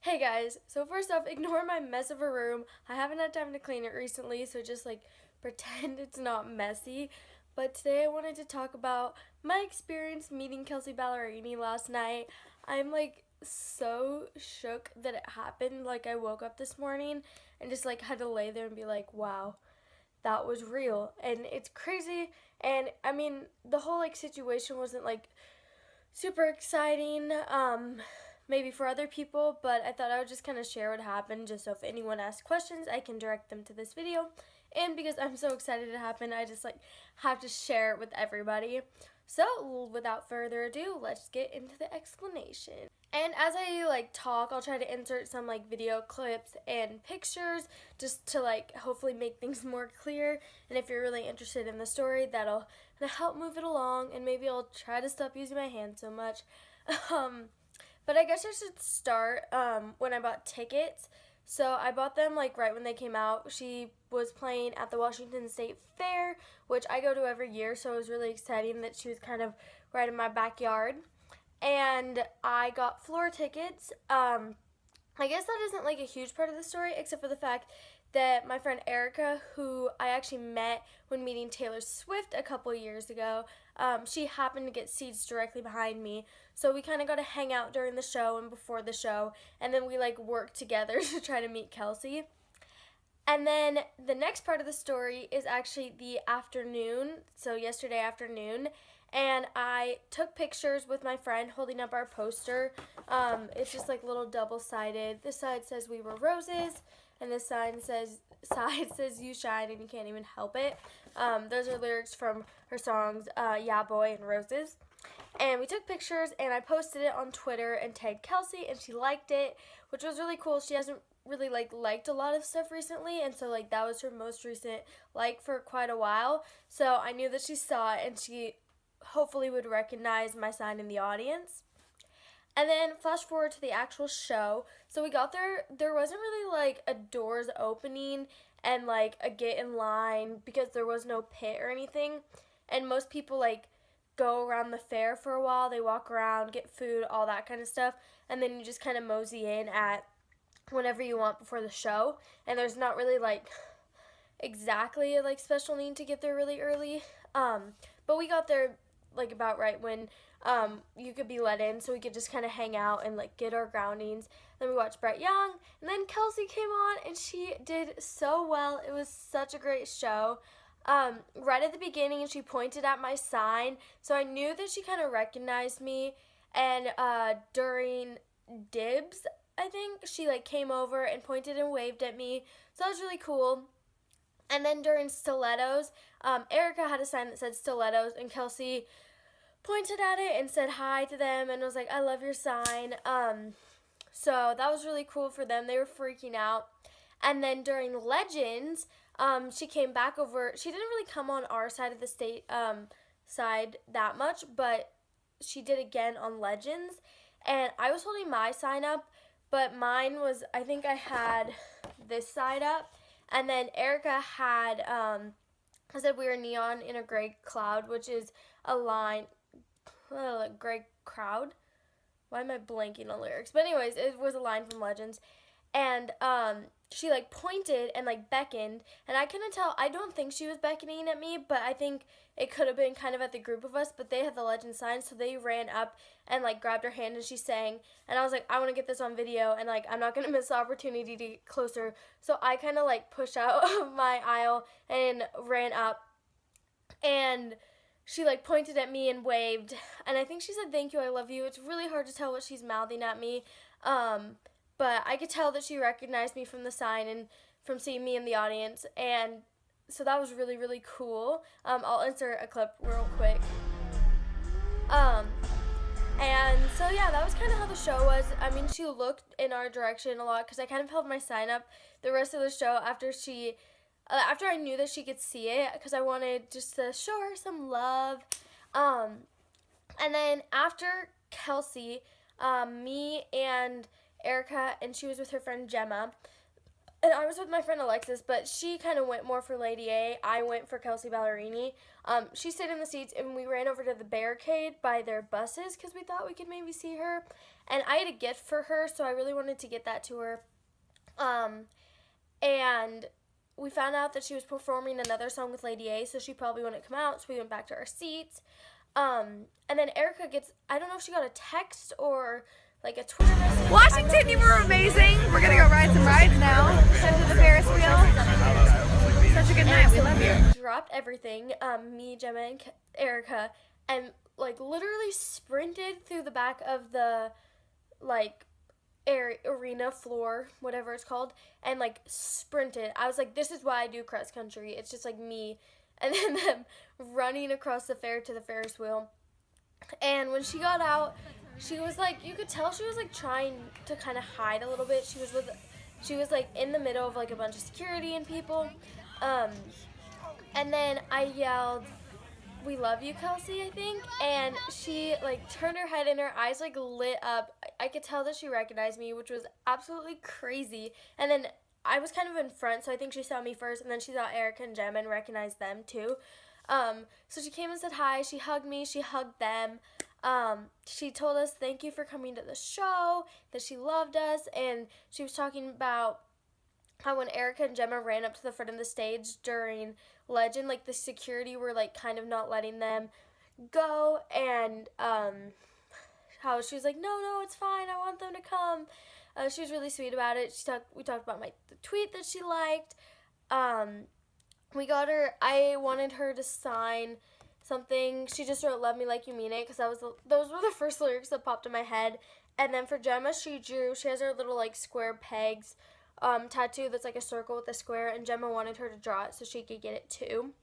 Hey guys, so first off, ignore my mess of a room. I haven't had time to clean it recently, so just pretend it's not messy. But today I wanted to talk about my experience meeting Kelsea Ballerini last night. I'm so shook that it happened. I woke up this morning and just had to lay there and be like, wow, that was real. And it's crazy. And I mean, the whole situation wasn't super exciting, maybe for other people, but I thought I would just kind of share what happened just so if anyone asks questions, I can direct them to this video. And because I'm so excited it happened, I just have to share it with everybody. So without further ado, let's get into the explanation. And as I talk, I'll try to insert some video clips and pictures just to hopefully make things more clear. And if you're really interested in the story, that'll help move it along. And maybe I'll try to stop using my hands so much. But I guess I should start when I bought tickets. So I bought them right when they came out. She was playing at the Washington State Fair, which I go to every year, so it was really exciting that she was kind of right in my backyard. And I got floor tickets. I guess that isn't a huge part of the story, except for the fact that my friend Erica, who I actually met when meeting Taylor Swift a couple years ago, she happened to get seats directly behind me. So we kind of got to hang out during the show and before the show, and then we worked together to try to meet Kelsea. And then the next part of the story is actually the afternoon, so yesterday afternoon, and I took pictures with my friend holding up our poster. It's just little double-sided. This side says "We were roses," and this side says "You shine and you can't even help it." Those are lyrics from her songs "Yeah Boy" and "Roses." And we took pictures, and I posted it on Twitter and tagged Kelsea, and she liked it, which was really cool. She hasn't really liked a lot of stuff recently, and so that was her most recent for quite a while. So I knew that she saw it, and she hopefully would recognize my sign in the audience. And then flash forward to the actual show. So we got there wasn't really a doors opening and a get in line because there was no pit or anything. And most people go around the fair for a while. They walk around, get food, all that kind of stuff, and then you just kind of mosey in at whenever you want before the show. And there's not really exactly a special need to get there really early. But we got there about right when you could be let in, so we could just kind of hang out and get our groundings. Then we watched Brett Young, and then Kelsea came on, and she did so well. It was such a great show. Right at the beginning, she pointed at my sign, so I knew that she kind of recognized me. And during Dibs, I think, she came over and pointed and waved at me, so that was really cool. And then during Stilettos, Erica had a sign that said Stilettos, and Kelsea pointed at it and said hi to them and was like, "I love your sign." So that was really cool for them. They were freaking out. And then during Legends, she came back over. She didn't really come on our side of the state side that much, but she did again on Legends. And I was holding my sign up, but mine was, I think I had this side up. And then Erica had, I said we were neon in a gray cloud, which is a line, gray crowd. Why am I blanking on lyrics? But anyways, it was a line from Legends. And she pointed and beckoned, and I couldn't tell. I don't think she was beckoning at me, but I think it could have been kind of at the group of us. But they had the Legend sign, so they ran up and grabbed her hand, and she sang. And I was like, I want to get this on video, and I'm not gonna miss the opportunity to get closer. So I kind of pushed out of my aisle and ran up, and she pointed at me and waved, and I think she said, "Thank you, I love you." It's really hard to tell what she's mouthing at me. But I could tell that she recognized me from the sign and from seeing me in the audience, and so that was really, really cool. I'll insert a clip real quick. And so yeah, that was kind of how the show was. I mean, she looked in our direction a lot because I kind of held my sign up the rest of the show after I knew that she could see it, because I wanted just to show her some love. And then after Kelsea, me and Erica, and she was with her friend Gemma, and I was with my friend Alexis, but she kind of went more for Lady A. I went for Kelsea Ballerini. She stayed in the seats, and we ran over to the barricade by their buses because we thought we could maybe see her. And I had a gift for her, so I really wanted to get that to her. And we found out that she was performing another song with Lady A, so she probably wouldn't come out, so we went back to our seats. And then Erica gets, I don't know if she got a text or like a Twitter message. Washington, you were amazing. We're gonna go ride some rides now. Head to the Ferris wheel. Such a good night. We love you. Dropped everything, me, Gemma, and Erica, and like literally sprinted through the back of the like arena floor, whatever it's called, and like sprinted. I was like, this is why I do cross country. It's just like me, and then them running across the fair to the Ferris wheel. And when she got out, she was like, you could tell she was like trying to kind of hide a little bit. She was like in the middle of like a bunch of security and people. And then I yelled, "We love you, Kelsey," I think. And she like turned her head and her eyes like lit up. I could tell that she recognized me, which was absolutely crazy. And then I was kind of in front, so I think she saw me first, and then she saw Erica and Gemma and recognized them too. So she came and said hi. She hugged me. She hugged them. She told us thank you for coming to the show, that she loved us, and she was talking about how when Erica and Gemma ran up to the front of the stage during Legend, like the security were like kind of not letting them go, and how she was like, no, it's fine, I want them to come. She was really sweet about it. We talked about the tweet that she liked. We got her, I wanted her to sign something. She just wrote "Love me like you mean it" because those were the first lyrics that popped in my head. And then for Gemma, she has her little like square pegs tattoo that's like a circle with a square, and Gemma wanted her to draw it so she could get it too.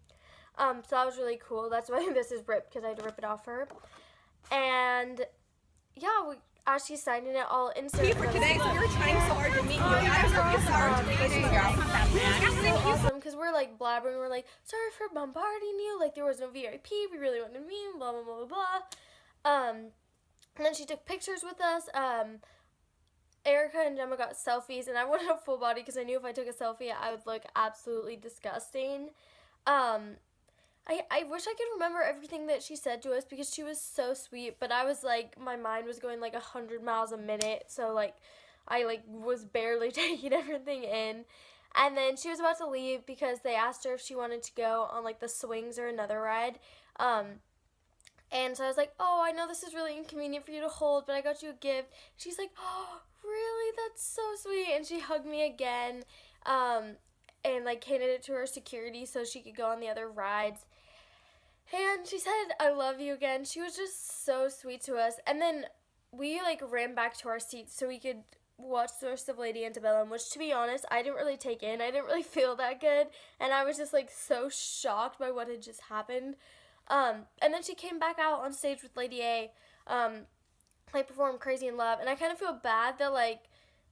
So that was really cool. That's why this is ripped, because I had to rip it off her. And yeah, as she's signing it all insert For today, so we were trying so hard to meet you. I was really sorry. awesome because we're like blabbering. We're like, sorry for bombarding you. Like there was no VIP. We really wanted to meet you. Blah blah blah blah blah. And then she took pictures with us. Erica and Gemma got selfies, and I wanted a full body because I knew if I took a selfie, I would look absolutely disgusting. I wish I could remember everything that she said to us because she was so sweet, but I was like, my mind was going like 100 miles a minute, so like I like was barely taking everything in. And then she was about to leave because they asked her if she wanted to go on like the swings or another ride. And so I was like, oh, I know this is really inconvenient for you to hold, but I got you a gift. She's like, oh, really? That's so sweet. And she hugged me again, and like handed it to her security so she could go on the other rides. And she said, I love you again. She was just so sweet to us. And then we like ran back to our seats so we could watch the rest of Lady Antebellum, which to be honest, I didn't really take in. I didn't really feel that good. And I was just like so shocked by what had just happened. And then she came back out on stage with Lady A, like performed Crazy in Love. And I kind of feel bad that like,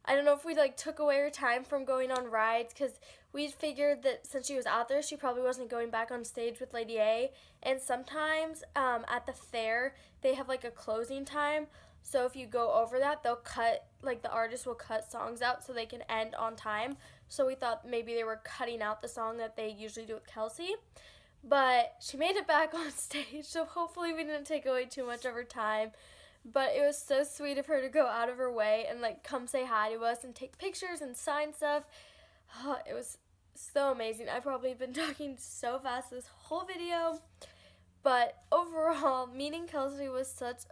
I don't know if we like took away her time from going on rides because we figured that since she was out there, she probably wasn't going back on stage with Lady A. And sometimes at the fair, they have like a closing time. So if you go over that, they'll cut, like the artist will cut songs out so they can end on time. So we thought maybe they were cutting out the song that they usually do with Kelsey. But she made it back on stage, so hopefully we didn't take away too much of her time. But it was so sweet of her to go out of her way and like come say hi to us and take pictures and sign stuff. Oh, it was so amazing. I've probably been talking so fast this whole video. But overall, meeting Kelsey was such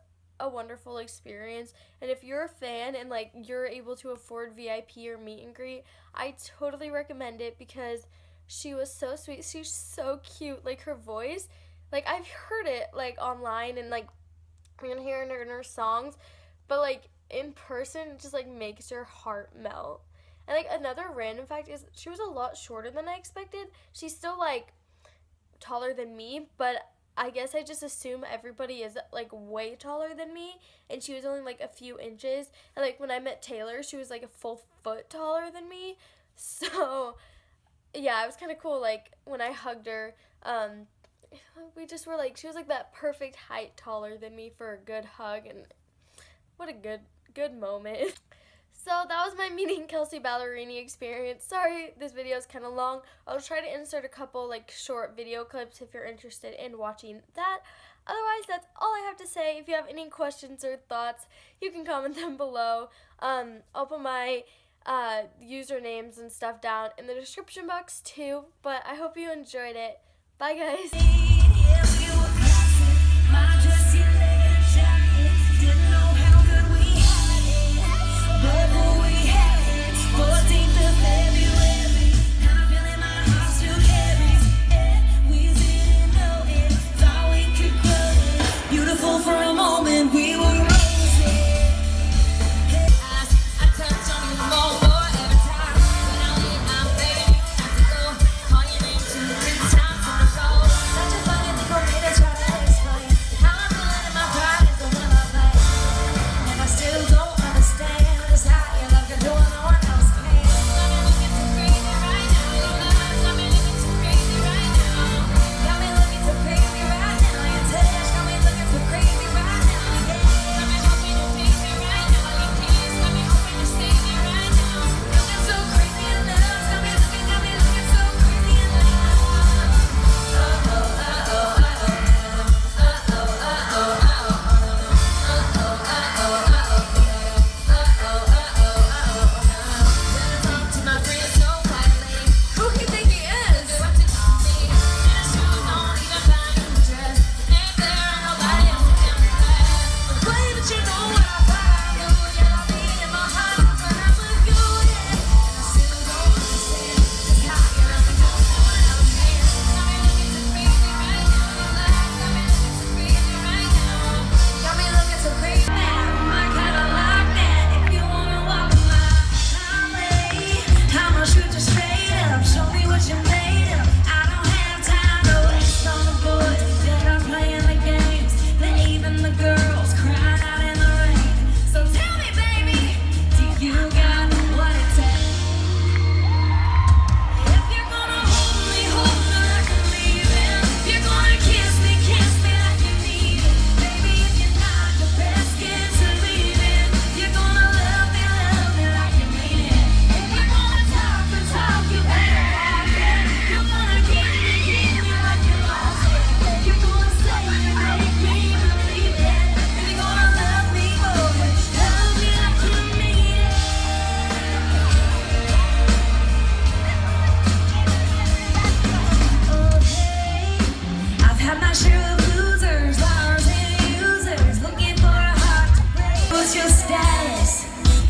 a wonderful experience. And if you're a fan and like you're able to afford VIP or meet and greet, I totally recommend it because she was so sweet. She's so cute. Like her voice, like I've heard it like online and like you're gonna hear her in her songs, but like in person it just like makes your heart melt. And like another random fact is she was a lot shorter than I expected. She's still like taller than me, but I guess I just assume everybody is like way taller than me, and she was only like a few inches. And like when I met Taylor, she was like a full foot taller than me. So yeah, it was kind of cool. Like when I hugged her, we just were like, she was like that perfect height taller than me for a good hug, and what a good moment. So that was my meeting Kelsea Ballerini experience. Sorry, this video is kind of long. I'll try to insert a couple like short video clips if you're interested in watching that. Otherwise, that's all I have to say. If you have any questions or thoughts, you can comment them below. I'll put my usernames and stuff down in the description box too. But I hope you enjoyed it. Bye, guys.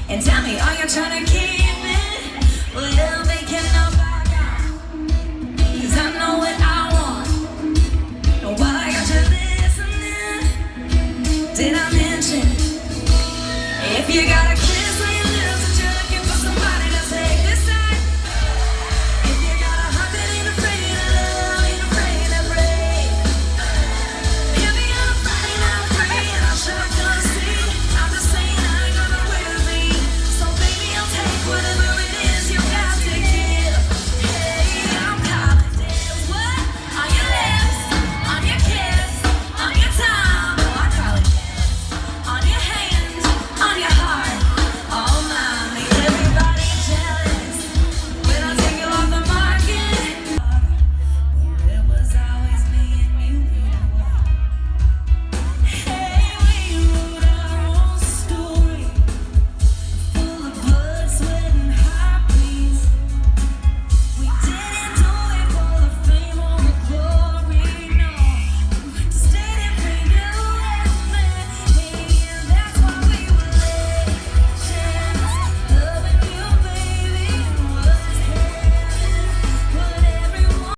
And tell me, are you trying to keep it? Well, they cannot back out. 'Cause I know what I want. And while I got you listening, did I mention if you got